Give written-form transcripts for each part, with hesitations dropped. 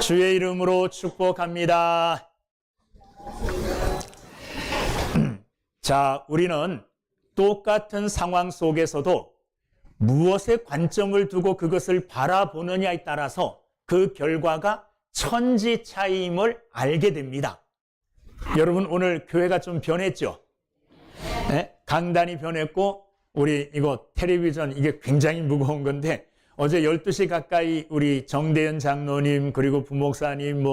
주의 이름으로 축복합니다. 자, 우리는 똑같은 상황 속에서도 무엇에 관점을 두고 그것을 바라보느냐에 따라서 그 결과가 천지 차이임을 알게 됩니다. 여러분, 오늘 교회가 좀 변했죠? 네? 강단이 변했고, 우리 이거 텔레비전 이게 굉장히 무거운 건데, 어제 12시 가까이 우리 정대현 장로님, 그리고 부목사님,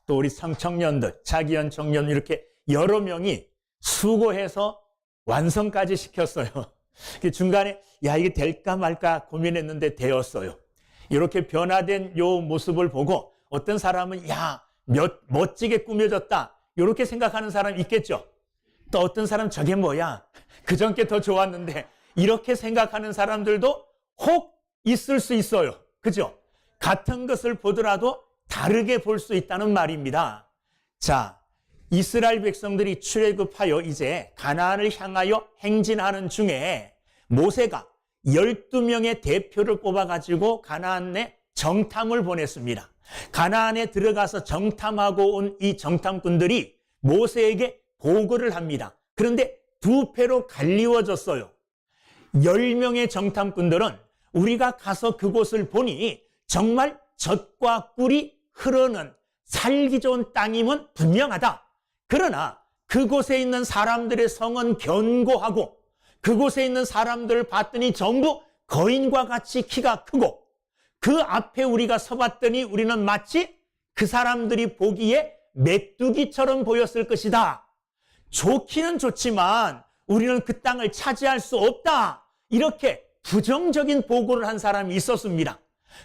또 우리 청년들, 차기현 청년 이렇게 여러 명이 수고해서 완성까지 시켰어요. 중간에 이게 될까 말까 고민했는데 되었어요. 이렇게 변화된 요 모습을 보고 어떤 사람은 멋지게 꾸며졌다 이렇게 생각하는 사람 있겠죠. 또 어떤 사람 저게 뭐야, 그전께 더 좋았는데 이렇게 생각하는 사람들도 혹 있을 수 있어요. 그죠? 같은 것을 보더라도 다르게 볼 수 있다는 말입니다. 자, 이스라엘 백성들이 출애굽하여 이제 가나안을 향하여 행진하는 중에 모세가 12명의 대표를 뽑아가지고 가나안에 정탐을 보냈습니다. 가나안에 들어가서 정탐하고 온 이 정탐꾼들이 모세에게 보고를 합니다. 그런데 두 패로 갈리워졌어요. 10명의 정탐꾼들은 우리가 가서 그곳을 보니 정말 젖과 꿀이 흐르는 살기 좋은 땅임은 분명하다. 그러나 그곳에 있는 사람들의 성은 견고하고 그곳에 있는 사람들을 봤더니 전부 거인과 같이 키가 크고 그 앞에 우리가 서봤더니 우리는 마치 그 사람들이 보기에 메뚜기처럼 보였을 것이다. 좋기는 좋지만 우리는 그 땅을 차지할 수 없다. 이렇게 부정적인 보고를 한 사람이 있었습니다.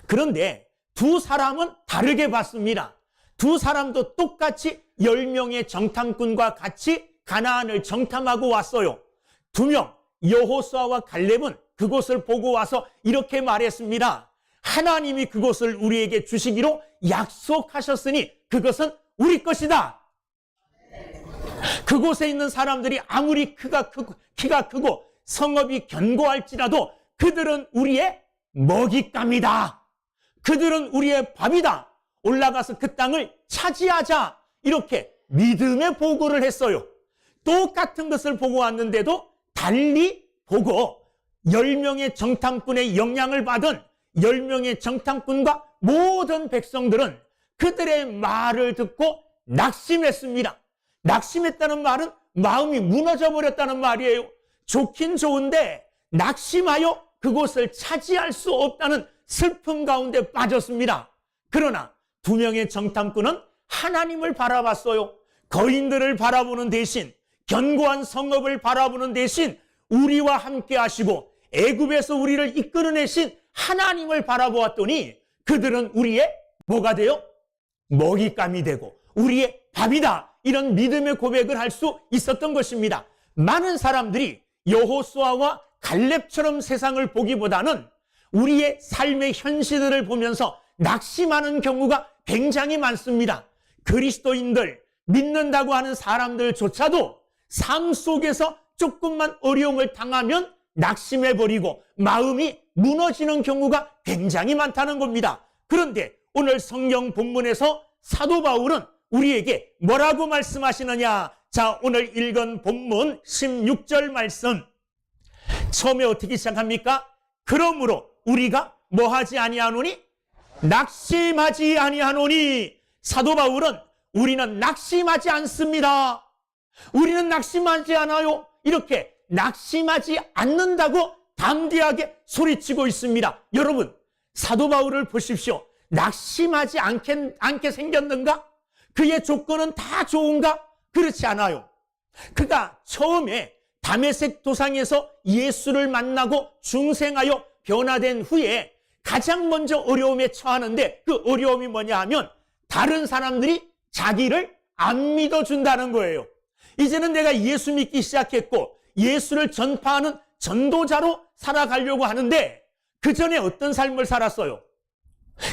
그런데 두 사람은 다르게 봤습니다. 두 사람도 똑같이 10명의 정탐꾼과 같이 가나안을 정탐하고 왔어요. 2명, 여호수아와 갈렙은 그곳을 보고 와서 이렇게 말했습니다. 하나님이 그곳을 우리에게 주시기로 약속하셨으니 그것은 우리 것이다. 그곳에 있는 사람들이 아무리 키가 크고 성읍이 견고할지라도 그들은 우리의 먹잇감이다. 그들은 우리의 밥이다. 올라가서 그 땅을 차지하자. 이렇게 믿음의 보고를 했어요. 똑같은 것을 보고 왔는데도 달리 보고 10명의 정탐꾼의 영향을 받은 10명의 정탐꾼과 모든 백성들은 그들의 말을 듣고 낙심했습니다. 낙심했다는 말은 마음이 무너져 버렸다는 말이에요. 좋긴 좋은데 낙심하여 그곳을 차지할 수 없다는 슬픔 가운데 빠졌습니다. 그러나 2명의 정탐꾼은 하나님을 바라봤어요. 거인들을 바라보는 대신, 견고한 성읍을 바라보는 대신 우리와 함께 하시고 애굽에서 우리를 이끌어내신 하나님을 바라보았더니 그들은 우리의 뭐가 돼요? 먹잇감이 되고 우리의 밥이다. 이런 믿음의 고백을 할 수 있었던 것입니다. 많은 사람들이 여호수아와 갈렙처럼 세상을 보기보다는 우리의 삶의 현실들을 보면서 낙심하는 경우가 굉장히 많습니다. 그리스도인들, 믿는다고 하는 사람들조차도 삶 속에서 조금만 어려움을 당하면 낙심해버리고 마음이 무너지는 경우가 굉장히 많다는 겁니다. 그런데 오늘 성경 본문에서 사도 바울은 우리에게 뭐라고 말씀하시느냐? 자, 오늘 읽은 본문 16절 말씀. 처음에 어떻게 시작합니까? 그러므로 우리가 뭐하지 아니하노니? 낙심하지 아니하노니. 사도 바울은 우리는 낙심하지 않습니다. 우리는 낙심하지 않아요. 이렇게 낙심하지 않는다고 담대하게 소리치고 있습니다. 여러분, 사도 바울을 보십시오. 낙심하지 않게 생겼는가? 그의 조건은 다 좋은가? 그렇지 않아요. 그가 처음에 다메섹 도상에서 예수를 만나고 중생하여 변화된 후에 가장 먼저 어려움에 처하는데 그 어려움이 뭐냐 하면 다른 사람들이 자기를 안 믿어준다는 거예요. 이제는 내가 예수 믿기 시작했고 예수를 전파하는 전도자로 살아가려고 하는데 그 전에 어떤 삶을 살았어요?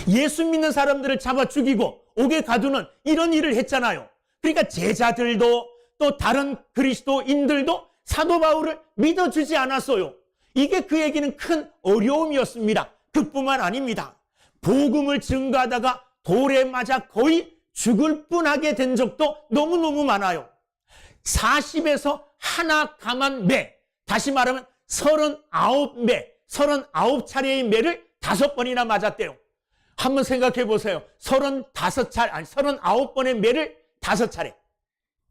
예수 믿는 사람들을 잡아 죽이고 옥에 가두는 이런 일을 했잖아요. 그러니까 제자들도 또 다른 그리스도인들도 사도 바울을 믿어주지 않았어요. 이게 그에게는 큰 어려움이었습니다. 그뿐만 아닙니다. 복음을 증거하다가 돌에 맞아 거의 죽을 뻔하게 된 적도 너무너무 많아요. 40에서 하나 감한 매, 다시 말하면 39매, 39차례의 매를 5번이나 맞았대요. 한번 생각해 보세요. 39번의 매를 5차례.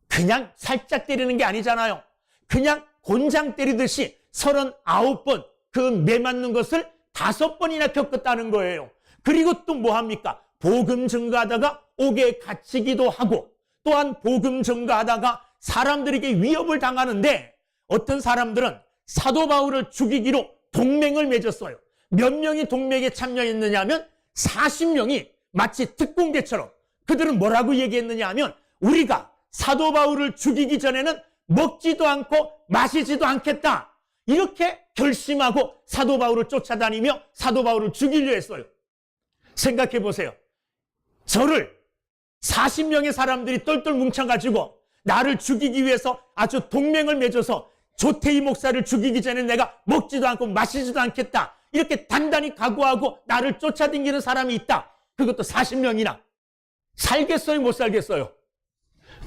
그냥 살짝 때리는 게 아니잖아요. 그냥 곤장 때리듯이 39번 그 매 맞는 것을 5번이나 겪었다는 거예요. 그리고 또 뭐 합니까? 복음 증거하다가 옥에 갇히기도 하고, 또한 복음 증거하다가 사람들에게 위협을 당하는데, 어떤 사람들은 사도 바울을 죽이기로 동맹을 맺었어요. 몇 명이 동맹에 참여했느냐 하면 40명이 마치 특공대처럼. 그들은 뭐라고 얘기했느냐 하면, 우리가 사도 바울을 죽이기 전에는 먹지도 않고 마시지도 않겠다, 이렇게 결심하고 사도 바울을 쫓아다니며 사도 바울을 죽이려 했어요. 생각해 보세요. 저를 40명의 사람들이 똘똘 뭉쳐가지고 나를 죽이기 위해서 아주 동맹을 맺어서 조태희 목사를 죽이기 전에 내가 먹지도 않고 마시지도 않겠다, 이렇게 단단히 각오하고 나를 쫓아다니는 사람이 있다. 그것도 40명이나. 살겠어요, 못 살겠어요?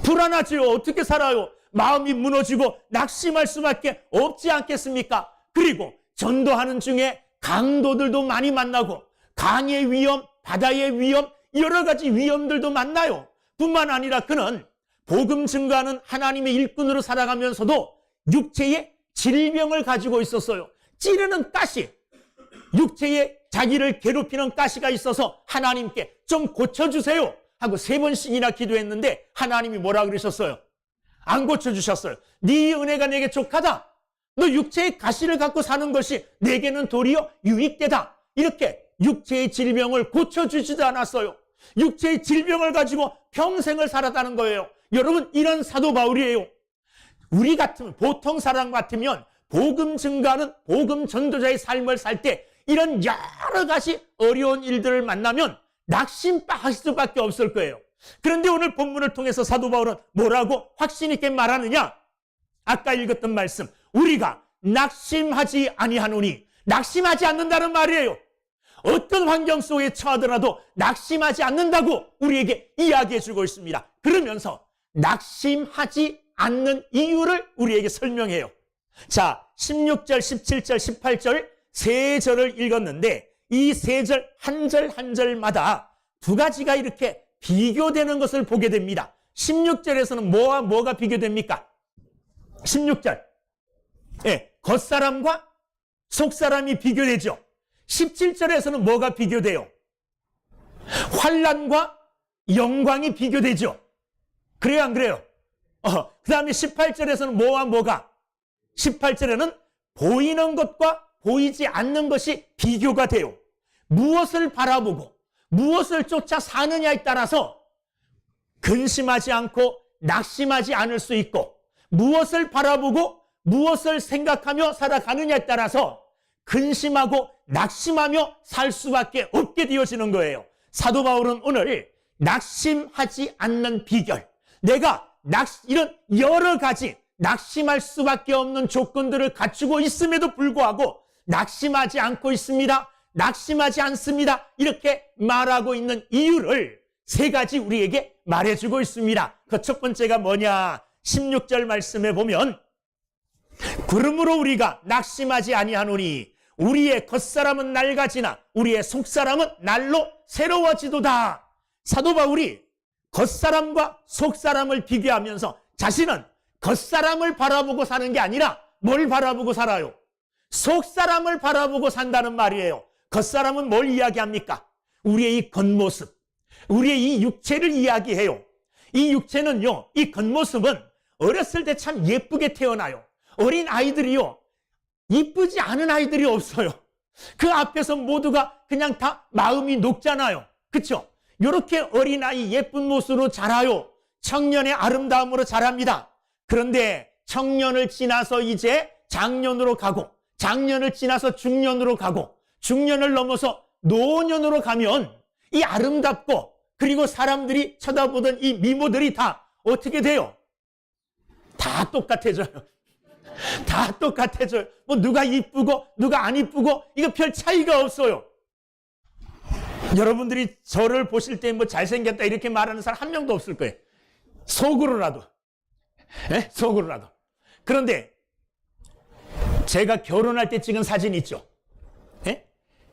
불안하지요. 어떻게 살아요? 마음이 무너지고 낙심할 수밖에 없지 않겠습니까? 그리고 전도하는 중에 강도들도 많이 만나고, 강의 위험, 바다의 위험, 여러 가지 위험들도 만나요. 뿐만 아니라 그는 복음 증거하는 하나님의 일꾼으로 살아가면서도 육체의 질병을 가지고 있었어요. 찌르는 가시, 육체에 자기를 괴롭히는 가시가 있어서 하나님께 좀 고쳐주세요 하고 3번씩이나 기도했는데 하나님이 뭐라 그러셨어요? 안 고쳐주셨어요. 네 은혜가 내게 족하다. 너 육체의 가시를 갖고 사는 것이 내게는 도리어 유익되다. 이렇게 육체의 질병을 고쳐주지도 않았어요. 육체의 질병을 가지고 평생을 살았다는 거예요. 여러분, 이런 사도 바울이에요. 우리 같으면, 보통 사람 같으면 복음 증거하는 복음 전도자의 삶을 살 때 이런 여러 가지 어려운 일들을 만나면 낙심할 수밖에 없을 거예요. 그런데 오늘 본문을 통해서 사도 바울은 뭐라고 확신 있게 말하느냐? 아까 읽었던 말씀, 우리가 낙심하지 아니하노니, 낙심하지 않는다는 말이에요. 어떤 환경 속에 처하더라도 낙심하지 않는다고 우리에게 이야기해 주고 있습니다. 그러면서 낙심하지 않는 이유를 우리에게 설명해요. 자, 16절, 17절, 18절 세 절을 읽었는데 이 세 절 한 절 한 절마다 두 가지가 이렇게 비교되는 것을 보게 됩니다. 16절에서는 뭐와 뭐가 비교됩니까? 16절, 겉사람과 속사람이 비교되죠. 17절에서는 뭐가 비교돼요? 환난과 영광이 비교되죠. 그래요, 안 그래요? 그 다음에 18절에서는 뭐와 뭐가? 18절에는 보이는 것과 보이지 않는 것이 비교가 돼요. 무엇을 바라보고 무엇을 쫓아 사느냐에 따라서 근심하지 않고 낙심하지 않을 수 있고, 무엇을 바라보고 무엇을 생각하며 살아가느냐에 따라서 근심하고 낙심하며 살 수밖에 없게 되어지는 거예요. 사도 바울은 오늘 낙심하지 않는 비결, 내가 이런 여러 가지 낙심할 수밖에 없는 조건들을 갖추고 있음에도 불구하고 낙심하지 않고 있습니다, 낙심하지 않습니다, 이렇게 말하고 있는 이유를 세 가지 우리에게 말해주고 있습니다. 그 첫 번째가 뭐냐? 16절 말씀에 보면, 그러므로 우리가 낙심하지 아니하노니 우리의 겉사람은 낡아지나 우리의 속사람은 날로 새로워지도다. 사도 바울이 겉사람과 속사람을 비교하면서 자신은 겉사람을 바라보고 사는 게 아니라 뭘 바라보고 살아요? 속사람을 바라보고 산다는 말이에요. 겉사람은 뭘 이야기합니까? 우리의 이 겉모습, 우리의 이 육체를 이야기해요. 이 육체는요, 이 겉모습은 어렸을 때 참 예쁘게 태어나요. 어린 아이들이요, 이쁘지 않은 아이들이 없어요. 그 앞에서 모두가 그냥 다 마음이 녹잖아요. 그렇죠? 이렇게 어린아이 예쁜 모습으로 자라요. 청년의 아름다움으로 자랍니다. 그런데 청년을 지나서 이제 장년으로 가고, 장년을 지나서 중년으로 가고, 중년을 넘어서 노년으로 가면 이 아름답고 그리고 사람들이 쳐다보던 이 미모들이 다 어떻게 돼요? 다 똑같아져요. 다 똑같아져요. 뭐 누가 이쁘고 누가 안 이쁘고 이거 별 차이가 없어요. 여러분들이 저를 보실 때 뭐 잘생겼다 이렇게 말하는 사람 한 명도 없을 거예요. 속으로라도. 예? 속으로라도. 그런데 제가 결혼할 때 찍은 사진 있죠? 예?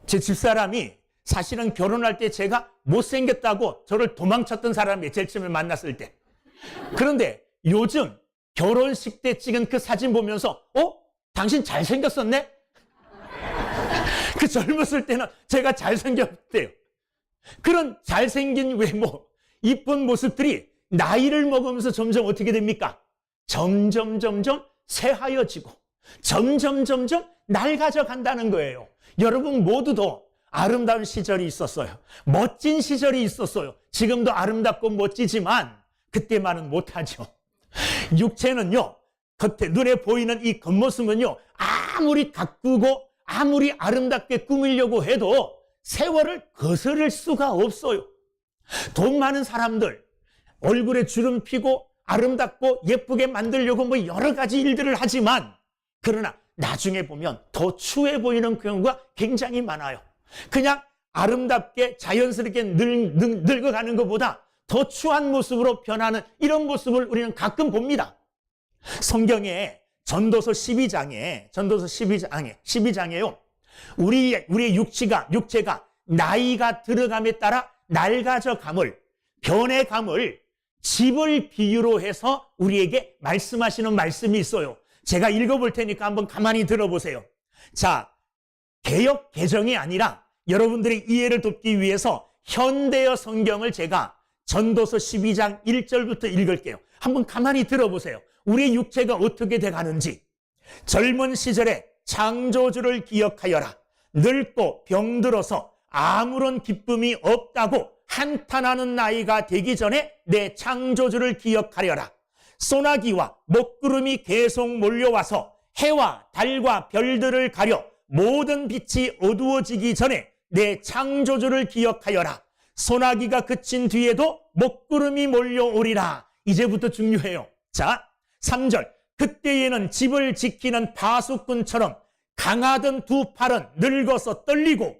제 집사람이 사실은 결혼할 때 제가 못생겼다고 저를 도망쳤던 사람이에요. 제일 처음에 만났을 때. 그런데 요즘 결혼식 때 찍은 그 사진 보면서 당신 잘생겼었네? 그 젊었을 때는 제가 잘생겼대요. 그런 잘생긴 외모, 이쁜 모습들이 나이를 먹으면서 점점 어떻게 됩니까? 점점 새하여지고 점점 낡아져 간다는 거예요. 여러분 모두도 아름다운 시절이 있었어요. 멋진 시절이 있었어요. 지금도 아름답고 멋지지만 그때만은 못하죠. 육체는요, 겉에 눈에 보이는 이 겉모습은요, 아무리 가꾸고 아무리 아름답게 꾸미려고 해도 세월을 거스를 수가 없어요. 돈 많은 사람들, 얼굴에 주름 피고 아름답고 예쁘게 만들려고 뭐 여러 가지 일들을 하지만, 그러나 나중에 보면 더 추해 보이는 경우가 굉장히 많아요. 그냥 아름답게 자연스럽게 늙어가는 것보다 더 추한 모습으로 변하는 이런 모습을 우리는 가끔 봅니다. 성경에 전도서 12장에요. 우리의 육체가 나이가 들어감에 따라 낡아져 감을, 변해감을 집을 비유로 해서 우리에게 말씀하시는 말씀이 있어요. 제가 읽어볼 테니까 한번 가만히 들어보세요. 자, 개역 개정이 아니라 여러분들의 이해를 돕기 위해서 현대어 성경을 제가 전도서 12장 1절부터 읽을게요. 한번 가만히 들어보세요. 우리의 육체가 어떻게 돼가는지. 젊은 시절에 창조주를 기억하여라. 늙고 병들어서 아무런 기쁨이 없다고 한탄하는 나이가 되기 전에 내 창조주를 기억하려라. 소나기와 먹구름이 계속 몰려와서 해와 달과 별들을 가려 모든 빛이 어두워지기 전에 내 창조주를 기억하여라. 소나기가 그친 뒤에도 먹구름이 몰려오리라. 이제부터 중요해요. 자, 3절. 그때에는 집을 지키는 파수꾼처럼 강하던 두 팔은 늙어서 떨리고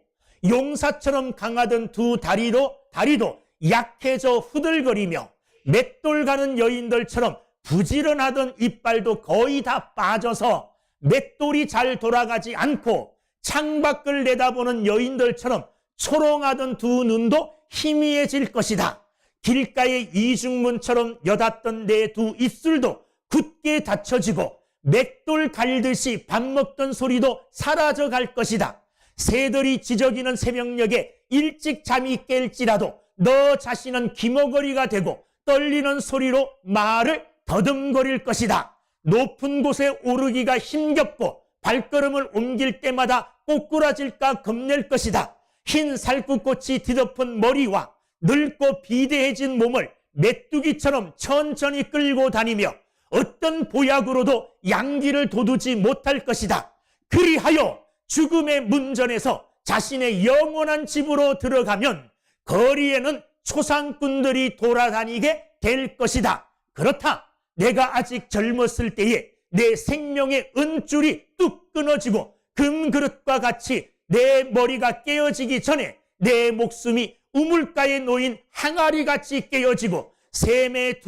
용사처럼 강하던 두 다리도 약해져 후들거리며 맷돌 가는 여인들처럼 부지런하던 이빨도 거의 다 빠져서 맷돌이 잘 돌아가지 않고 창밖을 내다보는 여인들처럼 초롱하던 두 눈도 희미해질 것이다. 길가의 이중문처럼 여닫던 내 두 입술도 굳게 닫혀지고 맷돌 갈듯이 밥 먹던 소리도 사라져 갈 것이다. 새들이 지저귀는 새벽녘에 일찍 잠이 깰지라도 너 자신은 기머거리가 되고 떨리는 소리로 말을 더듬거릴 것이다. 높은 곳에 오르기가 힘겹고 발걸음을 옮길 때마다 꼬꾸라질까 겁낼 것이다. 흰 살구꽃이 뒤덮은 머리와 늙고 비대해진 몸을 메뚜기처럼 천천히 끌고 다니며 어떤 보약으로도 양기를 돋우지 못할 것이다. 그리하여 죽음의 문전에서 자신의 영원한 집으로 들어가면 거리에는 초상꾼들이 돌아다니게 될 것이다. 그렇다. 내가 아직 젊었을 때에 내 생명의 은줄이 뚝 끊어지고 금그릇과 같이 내 머리가 깨어지기 전에 내 목숨이 우물가에 놓인 항아리같이 깨어지고 샘의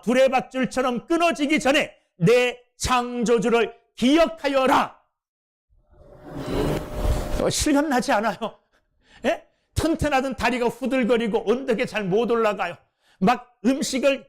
두레박줄처럼 끊어지기 전에 내 창조주를 기억하여라. 실감나지 않아요? 예? 튼튼하던 다리가 후들거리고 언덕에 잘 못 올라가요. 막 음식을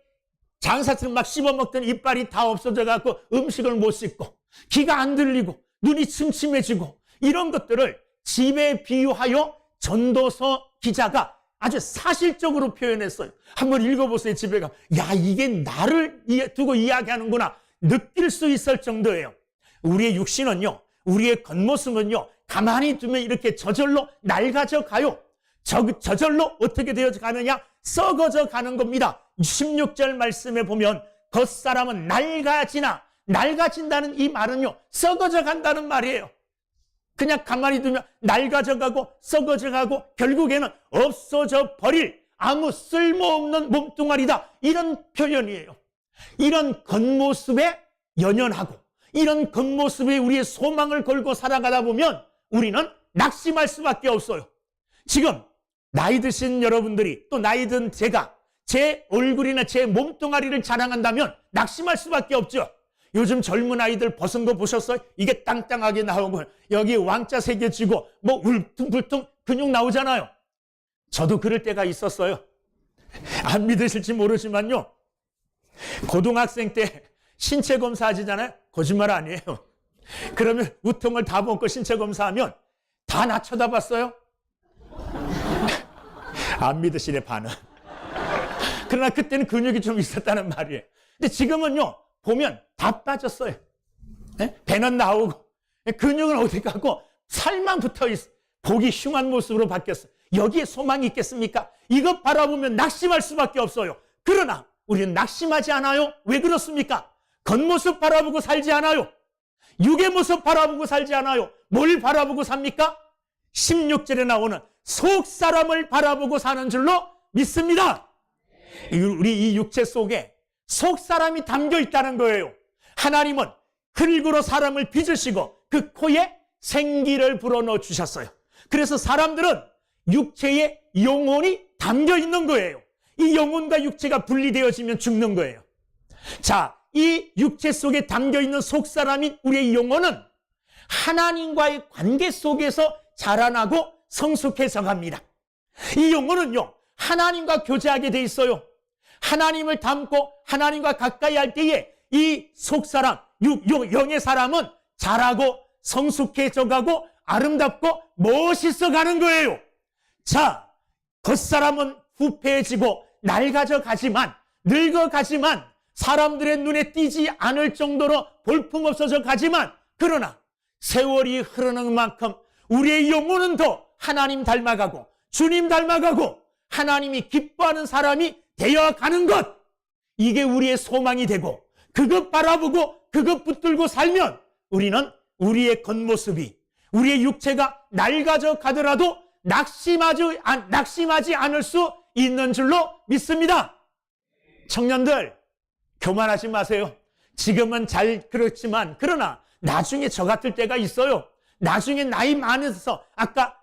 장사처럼 막 씹어먹던 이빨이 다 없어져갖고 음식을 못 씹고 귀가 안 들리고 눈이 침침해지고 이런 것들을 집에 비유하여 전도서 기자가 아주 사실적으로 표현했어요. 한번 읽어보세요. 집에 가. 야, 이게 나를 두고 이야기하는구나. 느낄 수 있을 정도예요. 우리의 육신은요, 우리의 겉모습은요, 가만히 두면 이렇게 저절로 낡아져 가요. 저절로 어떻게 되어 가느냐? 썩어져 가는 겁니다. 16절 말씀에 보면 겉사람은 낡아진다는 이 말은요, 썩어져 간다는 말이에요. 그냥 가만히 두면 낡아져 가고 썩어져 가고 결국에는 없어져 버릴 아무 쓸모없는 몸뚱아리다. 이런 표현이에요. 이런 겉모습에 연연하고 이런 겉모습에 우리의 소망을 걸고 살아가다 보면 우리는 낙심할 수밖에 없어요. 지금 나이 드신 여러분들이 또 나이 든 제가 제 얼굴이나 제 몸뚱아리를 자랑한다면 낙심할 수밖에 없죠. 요즘 젊은 아이들 벗은 거 보셨어요? 이게 땅땅하게 나오고 여기 왕자 새겨지고 뭐 울퉁불퉁 근육 나오잖아요. 저도 그럴 때가 있었어요. 안 믿으실지 모르지만요, 고등학생 때 신체 검사 하시잖아요. 거짓말 아니에요. 그러면 우통을 다 벗고 신체 검사하면 다 나 쳐다봤어요. 안 믿으시네, 반은. 그러나 그때는 근육이 좀 있었다는 말이에요. 근데 지금은요, 보면 다 빠졌어요. 배는 나오고 근육은 어디 가고 살만 붙어 있어. 보기 흉한 모습으로 바뀌었어요. 여기에 소망이 있겠습니까? 이것 바라보면 낙심할 수밖에 없어요. 그러나 우리는 낙심하지 않아요. 왜 그렇습니까? 겉모습 바라보고 살지 않아요. 육의 모습 바라보고 살지 않아요. 뭘 바라보고 삽니까? 16절에 나오는 속 사람을 바라보고 사는 줄로 믿습니다. 우리 이 육체 속에 속 사람이 담겨 있다는 거예요. 하나님은 흙으로 사람을 빚으시고 그 코에 생기를 불어넣어 주셨어요. 그래서 사람들은 육체에 영혼이 담겨 있는 거예요. 이 영혼과 육체가 분리되어지면 죽는 거예요. 자, 이 육체 속에 담겨 있는 속 사람인 우리의 영혼은 하나님과의 관계 속에서 자라나고 성숙해져 갑니다. 이 영혼은요, 하나님과 교제하게 돼 있어요. 하나님을 닮고 하나님과 가까이 할 때에 이 속사람, 영의 사람은 자라고 성숙해져 가고 아름답고 멋있어 가는 거예요. 자, 겉사람은 후패해지고 낡아져 가지만, 늙어 가지만, 사람들의 눈에 띄지 않을 정도로 볼품없어져 가지만, 그러나 세월이 흐르는 만큼 우리의 영혼은 더 하나님 닮아가고 주님 닮아가고 하나님이 기뻐하는 사람이 되어가는 것, 이게 우리의 소망이 되고 그것 바라보고 그것 붙들고 살면 우리는 우리의 겉모습이, 우리의 육체가 낡아져 가더라도 낙심하지 않을 수 있는 줄로 믿습니다. 청년들, 교만하지 마세요. 지금은 잘 그렇지만 그러나 나중에 저 같을 때가 있어요. 나중에 나이 많아서 아까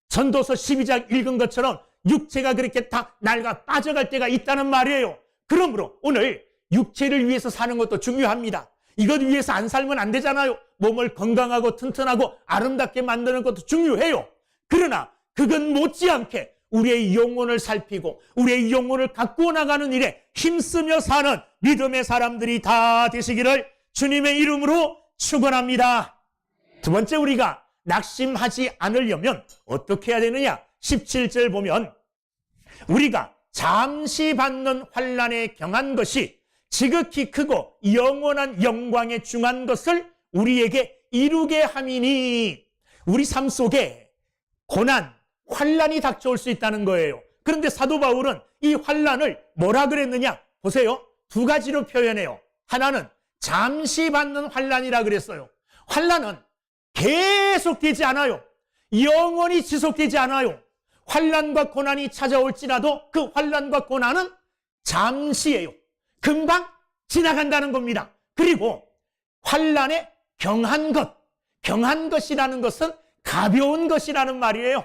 전도서 12장 읽은 것처럼 육체가 그렇게 다 낡아 빠져갈 때가 있다는 말이에요. 그러므로 오늘 육체를 위해서 사는 것도 중요합니다. 이것 위해서 안 살면 안 되잖아요. 몸을 건강하고 튼튼하고 아름답게 만드는 것도 중요해요. 그러나 그건 못지않게 우리의 영혼을 살피고 우리의 영혼을 가꾸어 나가는 일에 힘쓰며 사는 믿음의 사람들이 다 되시기를 주님의 이름으로 축원합니다. 두 번째, 우리가 낙심하지 않으려면 어떻게 해야 되느냐? 17절 보면 우리가 잠시 받는 환난에 경한 것이 지극히 크고 영원한 영광에 중한 것을 우리에게 이루게 함이니, 우리 삶 속에 고난, 환난이 닥쳐올 수 있다는 거예요. 그런데 사도 바울은 이 환난을 뭐라 그랬느냐? 보세요. 두 가지로 표현해요. 하나는 잠시 받는 환난이라 그랬어요. 환난은 계속되지 않아요. 영원히 지속되지 않아요. 환난과 고난이 찾아올지라도 그 환난과 고난은 잠시예요. 금방 지나간다는 겁니다. 그리고 환난에 경한 것, 경한 것이라는 것은 가벼운 것이라는 말이에요.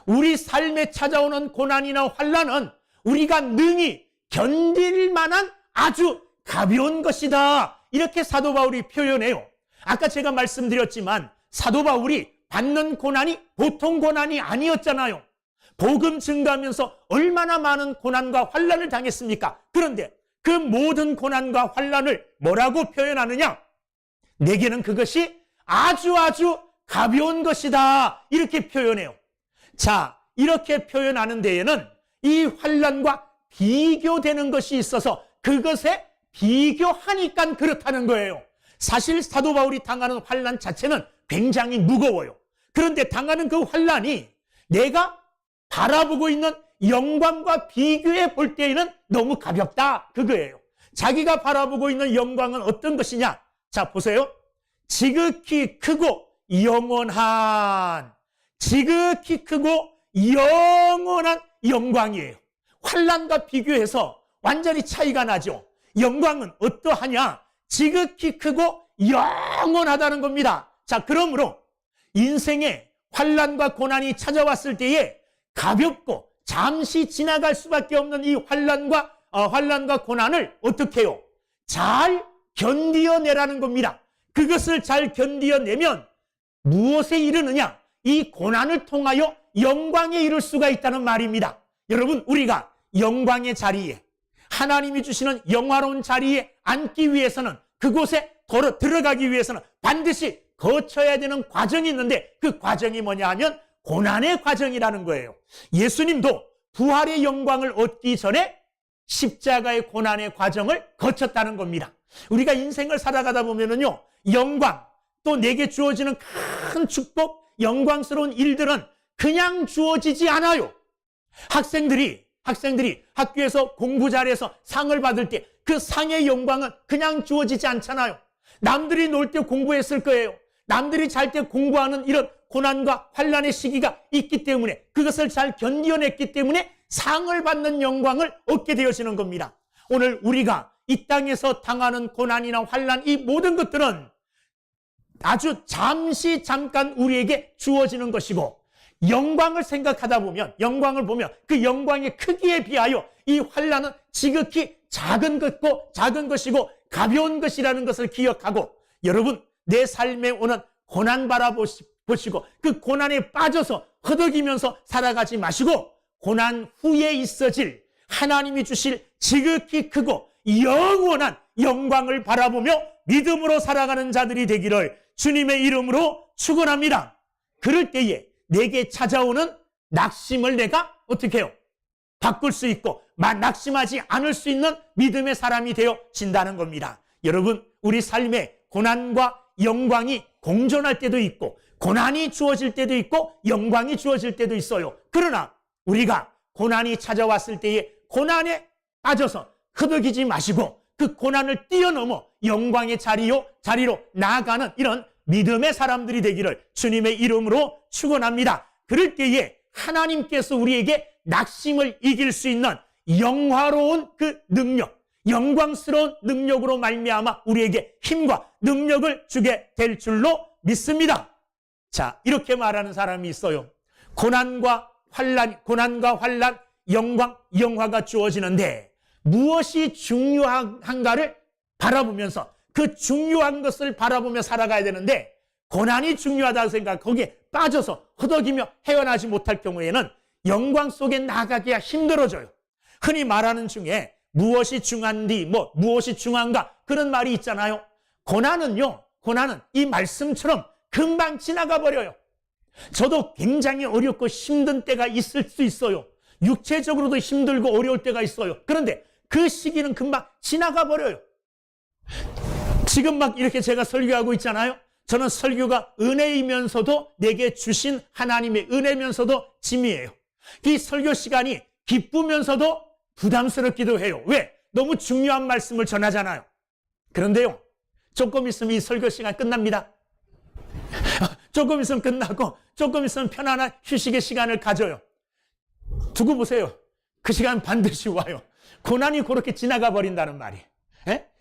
우리 삶에 찾아오는 고난이나 환난은 우리가 능히 견딜 만한 아주 가벼운 것이다, 이렇게 사도 바울이 표현해요. 아까 제가 말씀드렸지만 사도 바울이 받는 고난이 보통 고난이 아니었잖아요. 복음 증거하면서 얼마나 많은 고난과 환난을 당했습니까? 그런데 그 모든 고난과 환난을 뭐라고 표현하느냐? 내게는 그것이 아주 가벼운 것이다, 이렇게 표현해요. 자, 이렇게 표현하는 데에는 이 환난과 비교되는 것이 있어서 그것에 비교하니까 그렇다는 거예요. 사실 사도 바울이 당하는 환난 자체는 굉장히 무거워요. 그런데 당하는 그 환난이 내가 바라보고 있는 영광과 비교해 볼 때에는 너무 가볍다, 그거예요. 자기가 바라보고 있는 영광은 어떤 것이냐? 자, 보세요. 지극히 크고 영원한, 지극히 크고 영원한 영광이에요. 환난과 비교해서 완전히 차이가 나죠. 영광은 어떠하냐? 지극히 크고 영원하다는 겁니다. 자, 그러므로 인생에 환난과 고난이 찾아왔을 때에 가볍고 잠시 지나갈 수밖에 없는 이 환난과 고난을 어떻게 해요? 잘 견디어내라는 겁니다. 그것을 잘 견디어내면 무엇에 이르느냐? 이 고난을 통하여 영광에 이를 수가 있다는 말입니다. 여러분, 우리가 영광의 자리에, 하나님이 주시는 영화로운 자리에 앉기 위해서는, 그곳에 들어가기 위해서는 반드시 거쳐야 되는 과정이 있는데, 그 과정이 뭐냐 하면 고난의 과정이라는 거예요. 예수님도 부활의 영광을 얻기 전에 십자가의 고난의 과정을 거쳤다는 겁니다. 우리가 인생을 살아가다 보면은요, 영광, 또 내게 주어지는 큰 축복, 영광스러운 일들은 그냥 주어지지 않아요. 학생들이 학교에서 공부 잘해서 상을 받을 때 그 상의 영광은 그냥 주어지지 않잖아요. 남들이 놀 때 공부했을 거예요. 남들이 잘 때 공부하는 이런 고난과 환난의 시기가 있기 때문에, 그것을 잘 견뎌냈기 때문에 상을 받는 영광을 얻게 되어지는 겁니다. 오늘 우리가 이 땅에서 당하는 고난이나 환난, 이 모든 것들은 아주 잠깐 우리에게 주어지는 것이고, 영광을 생각하다 보면, 영광을 보면 그 영광의 크기에 비하여 이 환난은 지극히 작은 것이고 가벼운 것이라는 것을 기억하고, 여러분, 내 삶에 오는 고난 바라보시고 그 고난에 빠져서 허덕이면서 살아가지 마시고, 고난 후에 있어질 하나님이 주실 지극히 크고 영원한 영광을 바라보며 믿음으로 살아가는 자들이 되기를 주님의 이름으로 축원합니다. 그럴 때에 내게 찾아오는 낙심을 내가 어떻게 해요? 바꿀 수 있고 낙심하지 않을 수 있는 믿음의 사람이 되어진다는 겁니다. 여러분, 우리 삶에 고난과 영광이 공존할 때도 있고, 고난이 주어질 때도 있고 영광이 주어질 때도 있어요. 그러나 우리가 고난이 찾아왔을 때에 고난에 빠져서 허덕이지 마시고 그 고난을 뛰어넘어 영광의 자리로 나아가는 이런 믿음의 사람들이 되기를 주님의 이름으로 축원합니다. 그럴 때에 하나님께서 우리에게 낙심을 이길 수 있는 영화로운 그 능력, 영광스러운 능력으로 말미암아 우리에게 힘과 능력을 주게 될 줄로 믿습니다. 자, 이렇게 말하는 사람이 있어요. 고난과 환난, 영화가 주어지는데 무엇이 중요한가를 바라보면서, 그 중요한 것을 바라보며 살아가야 되는데, 고난이 중요하다고 생각하고 거기에 빠져서 허덕이며 헤어나지 못할 경우에는 영광 속에 나가기가 힘들어져요. 흔히 말하는 중에 무엇이 중한디, 무엇이 중한가, 그런 말이 있잖아요. 고난은 이 말씀처럼 금방 지나가 버려요. 저도 굉장히 어렵고 힘든 때가 있을 수 있어요. 육체적으로도 힘들고 어려울 때가 있어요. 그런데 그 시기는 금방 지나가 버려요. 지금 막 이렇게 제가 설교하고 있잖아요. 저는 설교가 은혜이면서도 내게 주신 하나님의 은혜면서도 짐이에요. 이 설교 시간이 기쁘면서도 부담스럽기도 해요. 왜? 너무 중요한 말씀을 전하잖아요. 그런데요, 조금 있으면 이 설교 시간 끝납니다. 조금 있으면 끝나고 조금 있으면 편안한 휴식의 시간을 가져요. 두고 보세요. 그 시간 반드시 와요. 고난이 그렇게 지나가 버린다는 말이에요.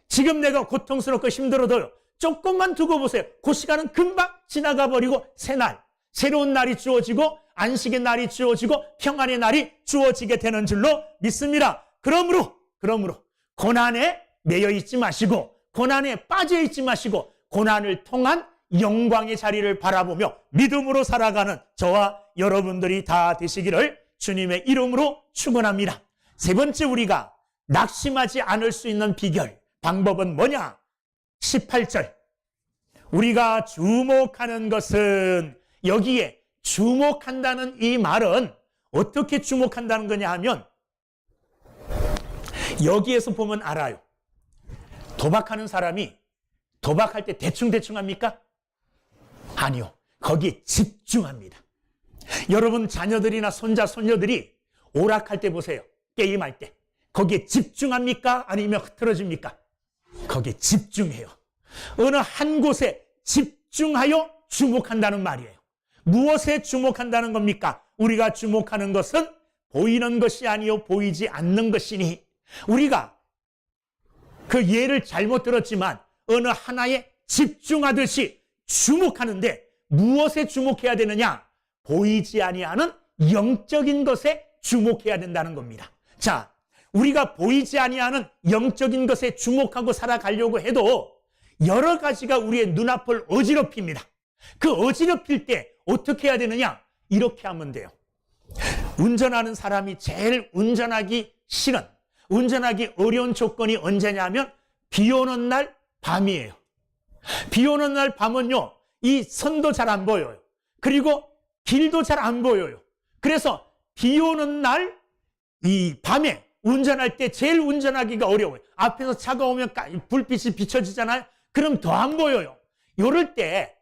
지금 내가 고통스럽고 힘들어도요, 조금만 두고 보세요. 그 시간은 금방 지나가 버리고 새로운 날이 주어지고 안식의 날이 주어지고 평안의 날이 주어지게 되는 줄로 믿습니다. 그러므로 고난에 매여 있지 마시고, 고난에 빠져 있지 마시고, 고난을 통한 영광의 자리를 바라보며 믿음으로 살아가는 저와 여러분들이 다 되시기를 주님의 이름으로 축원합니다. 세 번째, 우리가 낙심하지 않을 수 있는 비결, 방법은 뭐냐? 18절. 우리가 주목하는 것은, 여기에 주목한다는 이 말은 어떻게 주목한다는 거냐 하면, 여기에서 보면 알아요. 도박하는 사람이 도박할 때 대충 합니까? 아니요. 거기에 집중합니다. 여러분 자녀들이나 손자, 손녀들이 오락할 때 보세요. 게임할 때. 거기에 집중합니까? 아니면 흐트러집니까? 거기에 집중해요. 어느 한 곳에 집중하여 주목한다는 말이에요. 무엇에 주목한다는 겁니까? 우리가 주목하는 것은 보이는 것이 아니요 보이지 않는 것이니, 우리가 그 예를 잘못 들었지만 어느 하나에 집중하듯이 주목하는데 무엇에 주목해야 되느냐? 보이지 아니하는 영적인 것에 주목해야 된다는 겁니다. 자, 우리가 보이지 아니하는 영적인 것에 주목하고 살아가려고 해도 여러 가지가 우리의 눈앞을 어지럽힙니다. 그 어지럽힐 때 어떻게 해야 되느냐? 이렇게 하면 돼요. 운전하는 사람이 제일 운전하기 싫은, 운전하기 어려운 조건이 언제냐면 비 오는 날 밤이에요. 비 오는 날 밤은요, 이 선도 잘 안 보여요. 그리고 길도 잘 안 보여요. 그래서 비 오는 날 이 밤에 운전할 때 제일 운전하기가 어려워요. 앞에서 차가 오면 불빛이 비춰지잖아요. 그럼 더 안 보여요. 요럴 때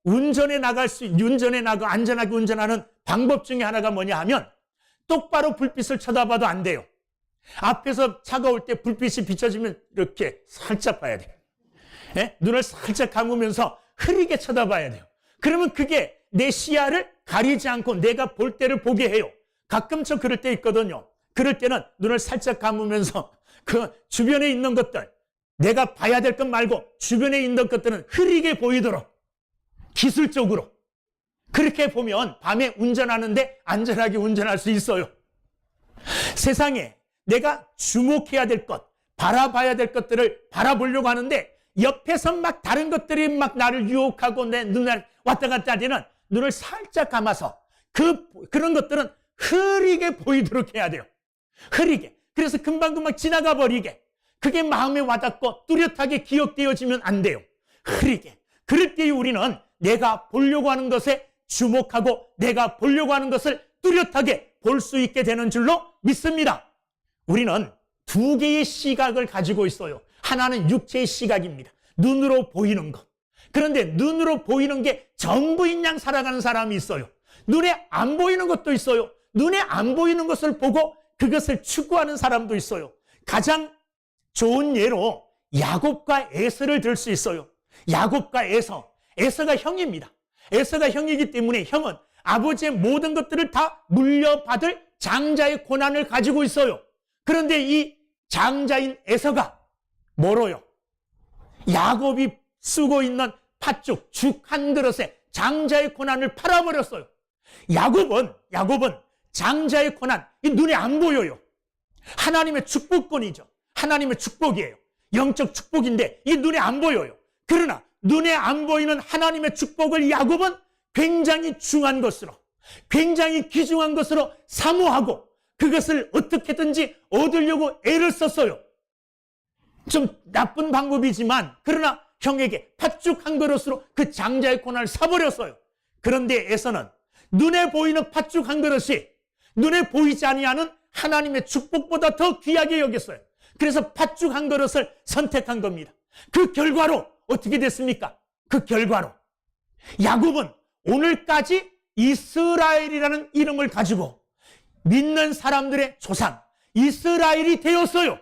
안전하게 운전하는 방법 중에 하나가 뭐냐 하면 똑바로 불빛을 쳐다봐도 안 돼요. 앞에서 차가 올 때 불빛이 비춰지면 이렇게 살짝 봐야 돼요. 예? 눈을 살짝 감으면서 흐리게 쳐다봐야 돼요. 그러면 그게 내 시야를 가리지 않고 내가 볼 때를 보게 해요. 가끔 저 그럴 때 있거든요. 그럴 때는 눈을 살짝 감으면서 그 주변에 있는 것들, 내가 봐야 될 것 말고 주변에 있는 것들은 흐리게 보이도록 기술적으로 그렇게 보면 밤에 운전하는데 안전하게 운전할 수 있어요. 세상에 내가 주목해야 될 것, 바라봐야 될 것들을 바라보려고 하는데 옆에서 막 다른 것들이 막 나를 유혹하고 내 눈을 왔다 갔다 하는 눈을 살짝 감아서 그런 것들은 흐리게 보이도록 해야 돼요. 흐리게. 그래서 금방금방 지나가 버리게. 그게 마음에 와닿고 뚜렷하게 기억되어지면 안 돼요. 흐리게. 그럴 때 우리는 내가 보려고 하는 것에 주목하고 내가 보려고 하는 것을 뚜렷하게 볼 수 있게 되는 줄로 믿습니다. 우리는 두 개의 시각을 가지고 있어요. 하나는 육체의 시각입니다. 눈으로 보이는 것. 그런데 눈으로 보이는 게 전부인 양 살아가는 사람이 있어요. 눈에 안 보이는 것도 있어요. 눈에 안 보이는 것을 보고 그것을 추구하는 사람도 있어요. 가장 좋은 예로 야곱과 에서를 들 수 있어요. 야곱과 에서가 형입니다. 에서가 형이기 때문에 형은 아버지의 모든 것들을 다 물려받을 장자의 고난을 가지고 있어요. 그런데 이 장자인 에서가 멀어요. 야곱이 쓰고 있는 팥죽, 죽 한 그릇에 장자의 고난을 팔아버렸어요. 야곱은 장자의 고난, 이 눈에 안 보여요. 하나님의 축복권이죠. 하나님의 축복이에요. 영적 축복인데 이 눈에 안 보여요. 그러나 눈에 안 보이는 하나님의 축복을 야곱은 굉장히 중요한 것으로, 굉장히 귀중한 것으로 사모하고 그것을 어떻게든지 얻으려고 애를 썼어요. 좀 나쁜 방법이지만 그러나 형에게 팥죽 한 그릇으로 그 장자의 고난을 사버렸어요. 그런데 에서는 눈에 보이는 팥죽 한 그릇이 눈에 보이지 아니하는 하나님의 축복보다 더 귀하게 여겼어요. 그래서 팥죽 한 그릇을 선택한 겁니다. 그 결과로 어떻게 됐습니까? 그 결과로 야곱은 오늘까지 이스라엘이라는 이름을 가지고 믿는 사람들의 조상 이스라엘이 되었어요.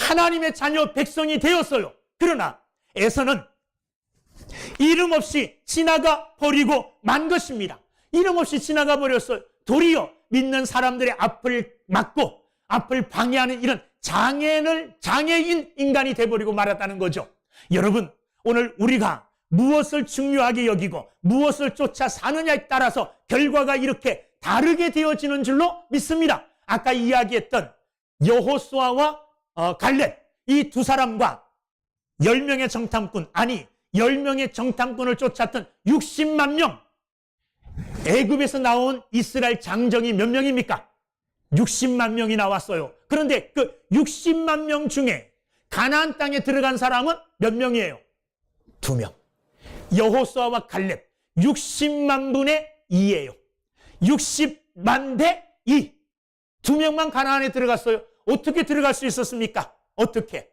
하나님의 자녀 백성이 되었어요. 그러나 에서는 이름 없이 지나가 버리고 만 것입니다. 이름 없이 지나가 버렸어요. 도리어 믿는 사람들의 앞을 막고 앞을 방해하는 이런 장애인 인간이 되어버리고 말았다는 거죠. 여러분, 오늘 우리가 무엇을 중요하게 여기고 무엇을 쫓아 사느냐에 따라서 결과가 이렇게 다르게 되어지는 줄로 믿습니다. 아까 이야기했던 여호수아와 갈렙, 이 두 사람과 10명의 정탐꾼, 아니 10명의 정탐꾼을 쫓았던 60만 명, 애굽에서 나온 이스라엘 장정이 몇 명입니까? 60만 명이 나왔어요. 그런데 그 60만 명 중에 가나안 땅에 들어간 사람은 몇 명이에요? 2명. 여호수아와 갈렙 60만 분의 2예요. 60만 대 2. 2명만 가나안에 들어갔어요. 어떻게 들어갈 수 있었습니까? 어떻게?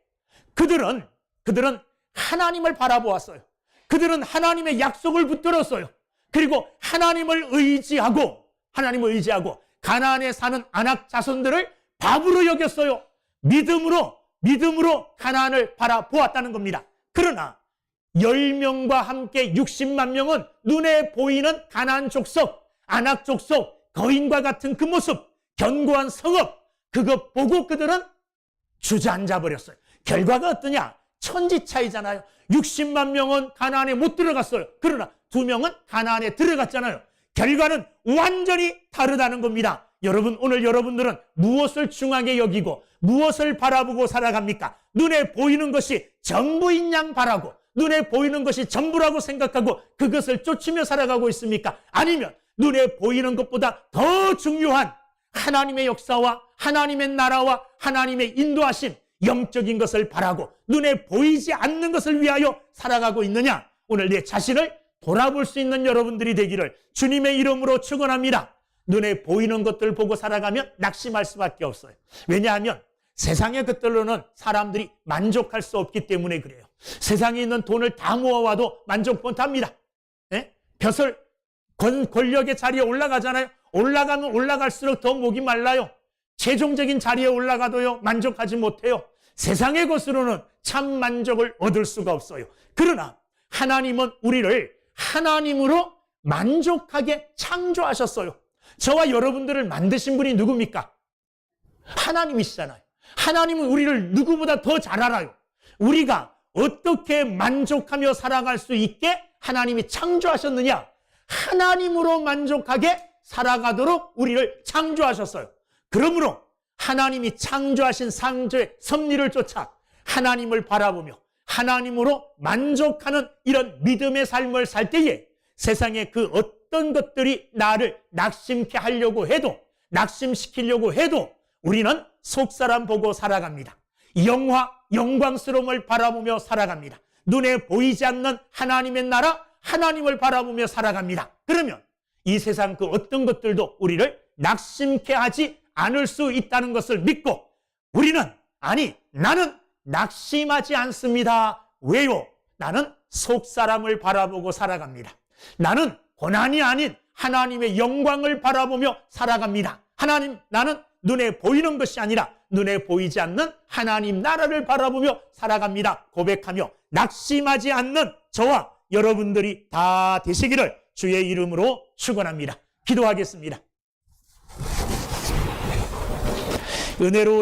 그들은 하나님을 바라보았어요. 그들은 하나님의 약속을 붙들었어요. 그리고 하나님을 의지하고 가나안에 사는 아낙 자손들을 밥으로 여겼어요. 믿음으로 가나안을 바라보았다는 겁니다. 그러나 10명과 함께 60만 명은 눈에 보이는 가나안 족속, 아낙 족속, 거인과 같은 그 모습, 견고한 성읍, 그거 보고 그들은 주저앉아 버렸어요. 결과가 어떠냐? 천지 차이잖아요. 60만 명은 가나안에 못 들어갔어요. 그러나 2명은 가나안에 들어갔잖아요. 결과는 완전히 다르다는 겁니다. 여러분, 오늘 여러분들은 무엇을 중하게 여기고 무엇을 바라보고 살아갑니까? 눈에 보이는 것이 전부인 양 바라고 눈에 보이는 것이 전부라고 생각하고 그것을 쫓으며 살아가고 있습니까? 아니면 눈에 보이는 것보다 더 중요한 하나님의 역사와 하나님의 나라와 하나님의 인도하심, 영적인 것을 바라고 눈에 보이지 않는 것을 위하여 살아가고 있느냐? 오늘 내 자신을 돌아볼 수 있는 여러분들이 되기를 주님의 이름으로 축원합니다. 눈에 보이는 것들 보고 살아가면 낙심할 수밖에 없어요. 왜냐하면 세상의 것들로는 사람들이 만족할 수 없기 때문에 그래요. 세상에 있는 돈을 다 모아와도 만족 못합니다. 네? 벼슬, 권력의 자리에 올라가잖아요. 올라가면 올라갈수록 더 목이 말라요. 최종적인 자리에 올라가도요, 만족하지 못해요. 세상의 것으로는 참 만족을 얻을 수가 없어요. 그러나 하나님은 우리를 하나님으로 만족하게 창조하셨어요. 저와 여러분들을 만드신 분이 누굽니까? 하나님이시잖아요. 하나님은 우리를 누구보다 더 잘 알아요. 우리가 어떻게 만족하며 살아갈 수 있게 하나님이 창조하셨느냐? 하나님으로 만족하게 살아가도록 우리를 창조하셨어요. 그러므로 하나님이 창조하신 창조의 섭리를 쫓아 하나님을 바라보며 하나님으로 만족하는 이런 믿음의 삶을 살 때에 세상에 그 어떤 것들이 나를 낙심케 하려고 해도, 낙심시키려고 해도 우리는 속사람 보고 살아갑니다. 영광스러움을 바라보며 살아갑니다. 눈에 보이지 않는 하나님의 나라, 하나님을 바라보며 살아갑니다. 그러면 이 세상 그 어떤 것들도 우리를 낙심케 하지 않을 수 있다는 것을 믿고 나는 낙심하지 않습니다. 왜요? 나는 속사람을 바라보고 살아갑니다. 나는 고난이 아닌 하나님의 영광을 바라보며 살아갑니다. 나는 눈에 보이는 것이 아니라 눈에 보이지 않는 하나님 나라를 바라보며 살아갑니다. 고백하며 낙심하지 않는 저와 여러분들이 다 되시기를 주의 이름으로 축원합니다. 기도하겠습니다. 은혜로